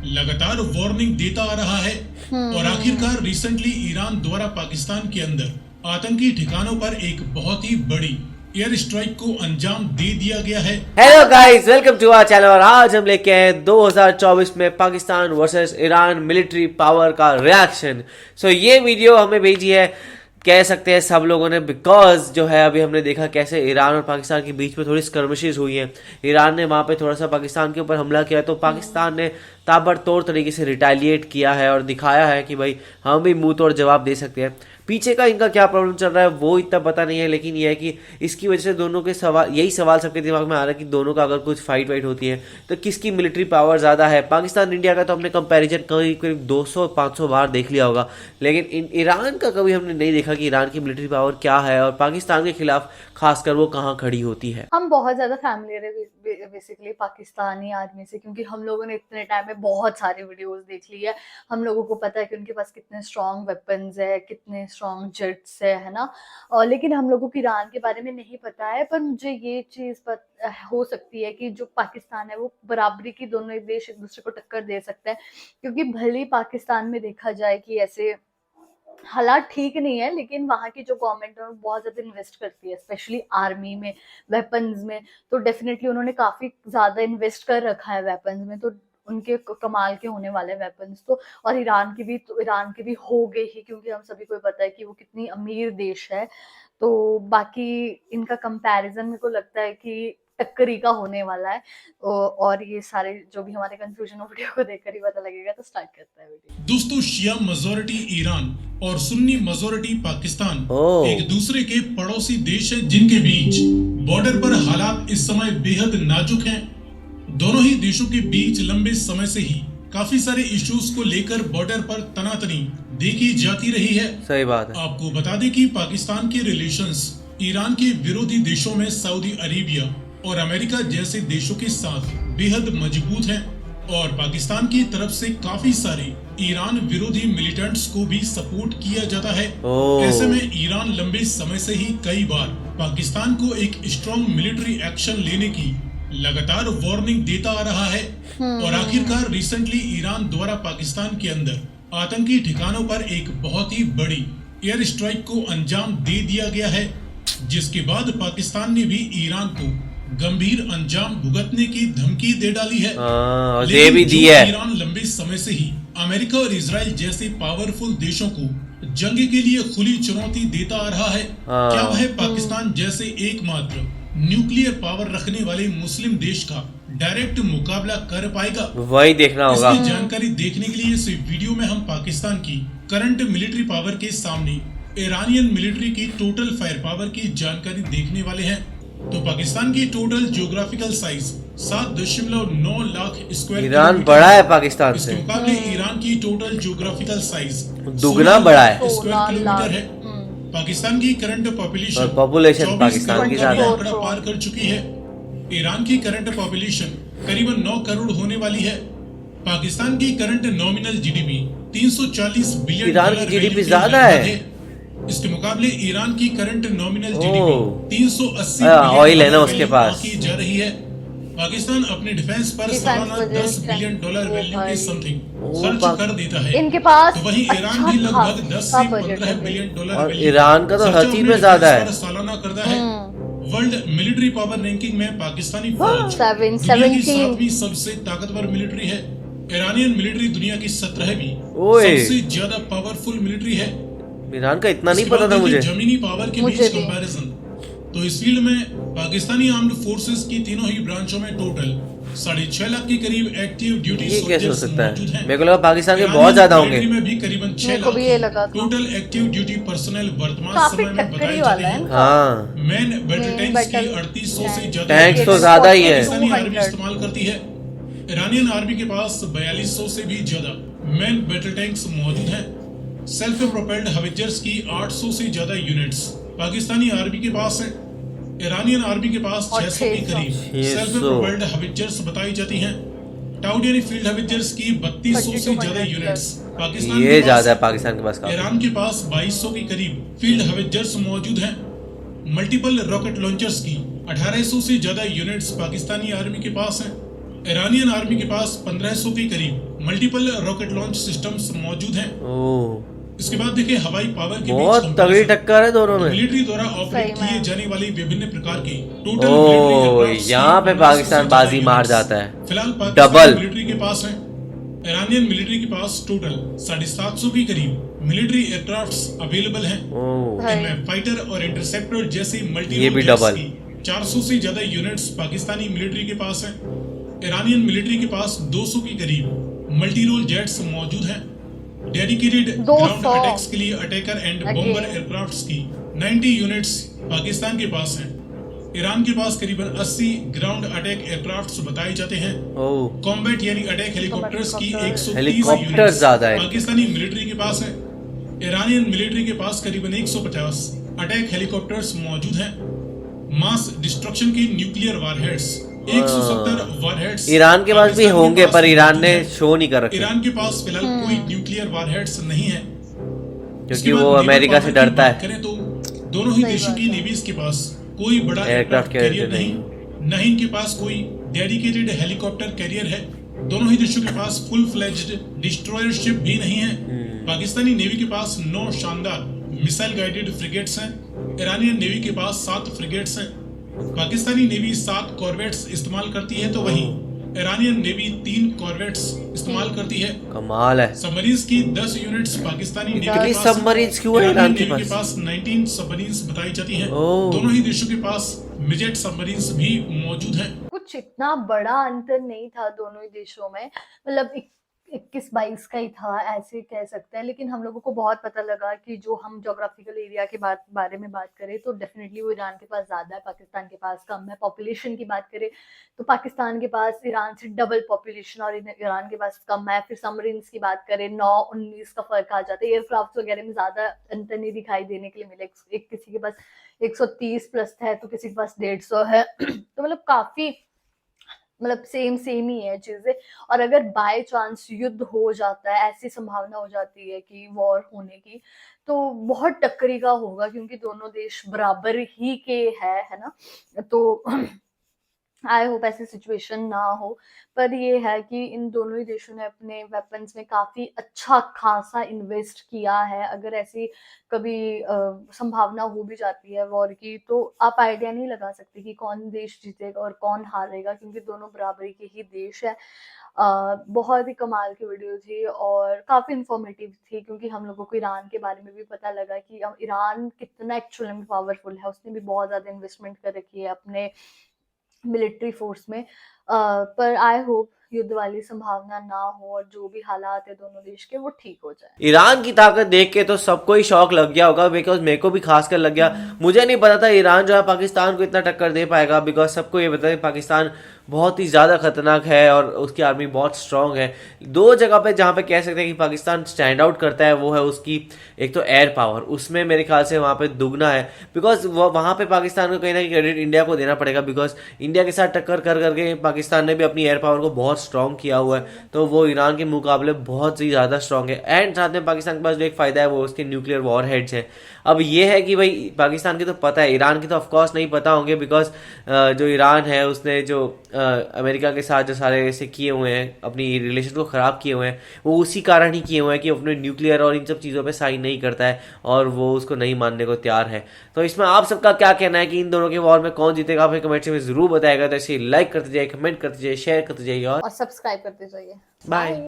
लगातार वार्निंग देता आ रहा है और आखिरकार रिसेंटली ईरान द्वारा पाकिस्तान के अंदर आतंकी ठिकानों पर एक बहुत ही बड़ी एयर स्ट्राइक को अंजाम दे दिया गया है। Hello guys, welcome to our channel. और आज हम लेके आए 2024 में Pakistan versus Iran military power का रिएक्शन। सो ये वीडियो हमें भेजी है, कह सकते हैं सब लोगों ने, बिकॉज जो है अभी हमने देखा कैसे ईरान और पाकिस्तान के बीच में थोड़ी स्कर्मिशेस हुई हैं। ईरान ने वहाँ पे थोड़ा सा पाकिस्तान के ऊपर हमला किया तो पाकिस्तान ने ताबड़तोड़ तरीके से रिटेलिएट किया है और दिखाया है कि भाई हम भी मुंह तोड़ जवाब दे सकते हैं। पीछे का इनका क्या प्रॉब्लम चल रहा है वो इतना पता नहीं है, लेकिन यह है कि इसकी वजह से दोनों के सवाल, यही सवाल सबके दिमाग में आ रहा है कि दोनों का अगर कुछ फाइट वाइट होती है तो किसकी मिलिट्री पावर ज़्यादा है। पाकिस्तान इंडिया का तो हमने कंपैरिजन करीब 200-500 बार देख लिया होगा, लेकिन ईरान का कभी हमने नहीं देखा कि ईरान की मिलिट्री पावर क्या है और पाकिस्तान के खिलाफ खासकर वो कहाँ खड़ी होती है। हम बहुत ज्यादा फैमिलियर है बेसिकली पाकिस्तानी आर्मी से, क्योंकि हम लोगों ने इतने टाइम में बहुत सारे वीडियोस देख ली है। हम लोगों को पता है कि उनके पास कितने स्ट्रॉन्ग वेपन्स है, कितने स्ट्रॉन्ग जेट्स है ना। और लेकिन हम लोगों को ईरान के बारे में नहीं पता है। पर मुझे ये चीज हो सकती है कि जो पाकिस्तान है वो बराबरी की दोनों देश एक दूसरे को टक्कर दे सकते हैं, क्योंकि भले ही पाकिस्तान में देखा जाए कि ऐसे हालात ठीक नहीं है, लेकिन वहाँ की जो गवर्नमेंट है वो बहुत ज्यादा इन्वेस्ट करती है, स्पेशली आर्मी में, वेपन्स में। तो डेफिनेटली उन्होंने काफी ज्यादा इन्वेस्ट कर रखा है वेपन्स में, तो उनके कमाल के होने वाले वेपन्स तो। और ईरान की भी हो गई ही, क्योंकि हम सभी को पता है कि वो कितनी अमीर देश है। तो बाकी इनका कंपैरिजन मेरे को लगता है कि टक्करी का होने वाला है। और ये सारे जो भी हमारे कंफ्यूजन वीडियो को देखकर ही पता लगेगा। तो स्टार्ट करते हैं वीडियो। दोस्तों, शिया मेजॉरिटी ईरान और सुन्नी मेजॉरिटी पाकिस्तान एक दूसरे के पड़ोसी देश हैं, जिनके बीच बॉर्डर पर हालात इस समय बेहद नाजुक हैं। दोनों ही देशों के बीच लंबे समय से ही काफी सारे इश्यूज को लेकर बॉर्डर पर तनातनी देखी जाती रही है। सही बात है। आपको बता दें कि पाकिस्तान के रिलेशंस ईरान के विरोधी देशों में सऊदी अरेबिया और अमेरिका जैसे देशों के साथ बेहद मजबूत हैं और पाकिस्तान की तरफ से काफी सारे ईरान विरोधी मिलिटेंट्स को भी सपोर्ट किया जाता है। ऐसे में ईरान लंबे समय से ही कई बार पाकिस्तान को एक स्ट्रॉन्ग मिलिट्री एक्शन लेने की लगातार वार्निंग देता आ रहा है और आखिरकार रिसेंटली ईरान द्वारा पाकिस्तान के अंदर आतंकी ठिकानों पर एक बहुत ही बड़ी एयर स्ट्राइक को अंजाम दे दिया गया है, जिसके बाद पाकिस्तान ने भी ईरान को गंभीर अंजाम भुगतने की धमकी दे डाली है। दे भी दी है। ईरान लंबे समय से ही अमेरिका और इजराइल जैसे पावरफुल देशों को जंग के लिए खुली चुनौती देता आ रहा है। क्या वह पाकिस्तान जैसे एकमात्र न्यूक्लियर पावर रखने वाले मुस्लिम देश का डायरेक्ट मुकाबला कर पाएगा? वही देखना होगा। इसकी जानकारी देखने के लिए इस वीडियो में हम पाकिस्तान की करंट मिलिट्री पावर के सामने ईरानियन मिलिट्री की टोटल फायर पावर की जानकारी देखने वाले हैं। तो पाकिस्तान की total geographical size 7.9 lakh square Iran बड़ा है पाकिस्तान से। इसके मुकाबले ईरान की टोटल ज्योग्राफिकल साइज दुगना बड़ा है, स्क्वायर किलोमीटर है। पाकिस्तान की करंट पॉपुलेशन पाकिस्तान की ज्यादा आंकड़ा पार कर चुकी है। ईरान की करंट पॉपुलेशन करीबन 9 करोड़ होने वाली है। पाकिस्तान की current nominal GDP 340 billion Iran की जीडीपी ज्यादा है। इसके मुकाबले ईरान की करंट नॉमिनल जीडीपी 380 ऑयल है ना उसके पास की जा रही है। पाकिस्तान अपने डिफेंस पर सालाना $10 बिलियन वैल्यू के समथिंग खर्च कर देता है। इनके पास तो वहीं ईरान भी लगभग 10 से 15 बिलियन डॉलर ईरान का तो हर चीज में ज्यादा है सालाना करता है। वर्ल्ड मिलिट्री पावर रैंकिंग में पाकिस्तानी फौज दुनिया की 7वीं सबसे ताकतवर मिलिट्री है। ईरानियन मिलिट्री दुनिया की 17वीं सबसे ज्यादा पावरफुल मिलिट्री है। ईरान का इतना नहीं पता था मुझे। जमीनी पावर के बीच कंपैरिजन, तो इस फील्ड में पाकिस्तानी आर्म्ड फोर्सेस की तीनों ही ब्रांचों में टोटल 6.5 लाख के करीब एक्टिव ड्यूटी सोल्जर्स मौजूद हैं। मेरे को लगा पाकिस्तान के बहुत ज्यादा होंगे। में भी करीबन 6 lakh total active duty personal वर्तमान समय में बताए जाते हैं। हाँ, मैन बैटल टैंक्स की 3800 से ज्यादा टैंक्स तो ज्यादा ही है। पाकिस्तानी आर्मी इस्तेमाल करती है। ईरानियन आर्मी के पास 4200 से भी ज्यादा मैन बैटल टैंक्स मौजूद हैं। सेल्फ प्रोपेल्ड हविजर्स की 800 से ज्यादा यूनिट्स पाकिस्तानी आर्मी के पास है। ईरानियन आर्मी के पास 600 के करीब सेल्फ प्रोपेल्ड हविजर्स बताई जाती हैं। टाउडियन फील्ड हविजर्स की 3200 से ज्यादा यूनिट्स पाकिस्तान ये ज्यादा है पाकिस्तान के पास। ईरान के पास 2200 के करीब फील्ड हविजर्स मौजूद हैं। मल्टीपल रॉकेट लॉन्चर्स की 1800 से ज्यादा यूनिट्स पाकिस्तानी आर्मी के पास हैं। ईरानियन आर्मी के पास 1500 के करीब मल्टीपल रॉकेट लॉन्च सिस्टम्स मौजूद हैं। ओह, इसके बाद देखिए हवाई पावर के बहुत तगड़ी टक्कर है दोनों में। मिलिट्री द्वारा ऑपरेट सही में। किए जाने वाली विभिन्न प्रकार की टोटल ओह, यहाँ पे पाकिस्तान बाजी मार जाता है। फिलहाल डबल। पाकिस्तान मिलिट्री के पास है, ईरानियन मिलिट्री के पास टोटल 750 के करीब मिलिट्री एयरक्राफ्ट्स अवेलेबल हैं। ओह, इनमें फाइटर और इंटरसेप्टर जैसे मल्टी ये भी डबल। 400 से ज्यादा यूनिट्स पाकिस्तानी मिलिट्री के पास हैं। ईरानियन मिलिट्री के पास 200 के करीब मल्टी रोल जेट्स मौजूद हैं। डेडिकेटेड 200 ग्राउंड अटैक्स के लिए अटैकर एंड बॉम्बर एयरक्राफ्ट्स की 90 यूनिट्स पाकिस्तान के पास हैं। ईरान के पास करीबन 80 ग्राउंड अटैक एयरक्राफ्ट्स बताए जाते हैं। ओह, कॉम्बैट यानी अटैक हेलीकॉप्टर्स की 130 हेलीकॉप्टर यूनिट्स ज्यादा है। पाकिस्तानी मिलिट्री के पास है। ईरानियन मिलिट्री के पास करीबन 150 अटैक हेलीकॉप्टर्स मौजूद हैं। मास डिस्ट्रक्शन की न्यूक्लियर वारहेड्स 170 वारहेड्स ईरान के पास भी पाकिस्तान के होंगे, पास पर ईरान ने मौजूद हैं। शो नहीं कर रखे ईरान के पास फिलहाल कोई न्यूक्लियर वारहेड्स नहीं है, क्योंकि वो अमेरिका से डरता है। करें तो दोनों ही सही देशों बात की है। नेवीज के पास कोई बड़ा एयरक्राफ्ट एयरक्राफ्ट कैरियर कैरियर नहीं, न ही इनके पास कोई डेडिकेटेड हेलीकॉप्टर कैरियर है। दोनों ही देशों के पास फुल फ्लेज्ड डिस्ट्रॉयर शिप भी नहीं है। पाकिस्तानी नेवी के पास 9 शानदार मिसाइल गाइडेड फ्रिगेट्स हैं। ईरानियन नेवी के पास 7 फ्रिगेट्स हैं। पाकिस्तानी नेवी 7 कॉर्वेट्स इस्तेमाल करती है, तो वहीं ईरानियन नेवी 3 कॉर्वेट्स इस्तेमाल करती है। कमाल है। सबमरीन्स की 10 यूनिट्स पाकिस्तानी नेवी के कितनी पास सबमरीन्स क्यों है ईरानियन ईरान के नेवी के पास 19 सबमरीन्स बताई जाती हैं। ओह। दोनों ही देशों के पास मिजेट सबमरीन्स भी मौजूद हैं। कुछ इतना बड़ा अंतर नहीं था दोनों ही देशों में, मतलब 21-22 का ही था ऐसे कह सकते हैं। लेकिन हम लोगों को बहुत पता लगा कि जो हम ज्योग्राफिकल एरिया के बारे में बात करें तो डेफिनेटली वो ईरान के पास ज़्यादा है, पाकिस्तान के पास कम है। पॉपुलेशन की बात करें तो पाकिस्तान के पास ईरान से डबल पॉपुलेशन और ईरान के पास कम है। फिर सबमरीन्स की बात करें 9-19 का फर्क आ जाता है। एयरक्राफ्ट वगैरह में ज़्यादा अंतर नहीं दिखाई देने के लिए मिले। किसी के पास 130 प्लस है तो किसी के पास 150 है तो मतलब काफ़ी सेम ही है चीजें। और अगर बाय चांस युद्ध हो जाता है, ऐसी संभावना हो जाती है कि वॉर होने की, तो बहुत टक्करी का होगा क्योंकि दोनों देश बराबर ही के है ना। तो आई होप ऐसी सिचुएशन ना हो, पर ये है कि इन दोनों ही देशों ने अपने वेपन्स में काफी अच्छा खासा इन्वेस्ट किया है। अगर ऐसी कभी संभावना हो भी जाती है वॉर की, तो आप आइडिया नहीं लगा सकते कि कौन देश जीतेगा और कौन हारेगा, क्योंकि दोनों बराबरी के ही देश है। बहुत ही कमाल की वीडियो थी और काफी इंफॉर्मेटिव थी, क्योंकि हम लोगों को ईरान के बारे में भी पता लगा कि ईरान कितना एक्चुअली में पावरफुल है। उसने भी बहुत ज्यादा इन्वेस्टमेंट कर रखी है अपने मिलिट्री फोर्स में। पर आई होप युद्ध वाली संभावना ना हो और जो भी हालात है दोनों देश के वो ठीक हो जाए। ईरान की ताकत देख के तो सबको ही शौक लग गया होगा, बिकॉज मेरे को भी खासकर लग गया। मुझे नहीं पता था ईरान जो है पाकिस्तान को इतना टक्कर दे पाएगा, बिकॉज सबको ये पता है पाकिस्तान बहुत ही ज्यादा खतरनाक है और उसकी आर्मी बहुत स्ट्रांग है। 2 जगह पे जहां पे कह सकते हैं कि पाकिस्तान स्टैंड आउट करता है वो है उसकी एक तो एयर पावर, उसमें मेरे ख्याल से वहां पे दुगना है। बिकॉज वहां पे पाकिस्तान को कहीं ना कहीं क्रेडिट इंडिया को देना पड़ेगा, बिकॉज इंडिया के साथ टक्कर कर करके पाकिस्तान ने भी अपनी एयर पावर को बहुत स्ट्रांग किया हुआ है, तो वो ईरान के मुकाबले बहुत ही ज्यादा स्ट्रांग है। एंड साथ में पाकिस्तान के पास जो एक फायदा है वो उसके न्यूक्लियर वॉर हेड्स है। अब ये है कि भाई पाकिस्तान की तो पता है, ईरान की तो ऑफकोर्स नहीं पता होंगे, बिकॉज जो ईरान है उसने जो अमेरिका के साथ जो सारे ऐसे किए हुए हैं, अपनी रिलेशन को खराब किए हुए हैं, वो उसी कारण ही किए हुए हैं कि अपने न्यूक्लियर और इन सब चीज़ों पे साइन नहीं करता है और वो उसको नहीं मानने को तैयार है। तो इसमें आप सबका क्या कहना है कि इन दोनों के वॉर में कौन जीतेगा, आप कमेंट में जरूर बताएगा। तो ऐसे लाइक करते जाइए, कमेंट करते जाइए, शेयर करते जाइए और सब्सक्राइब करते जाइए। बाय।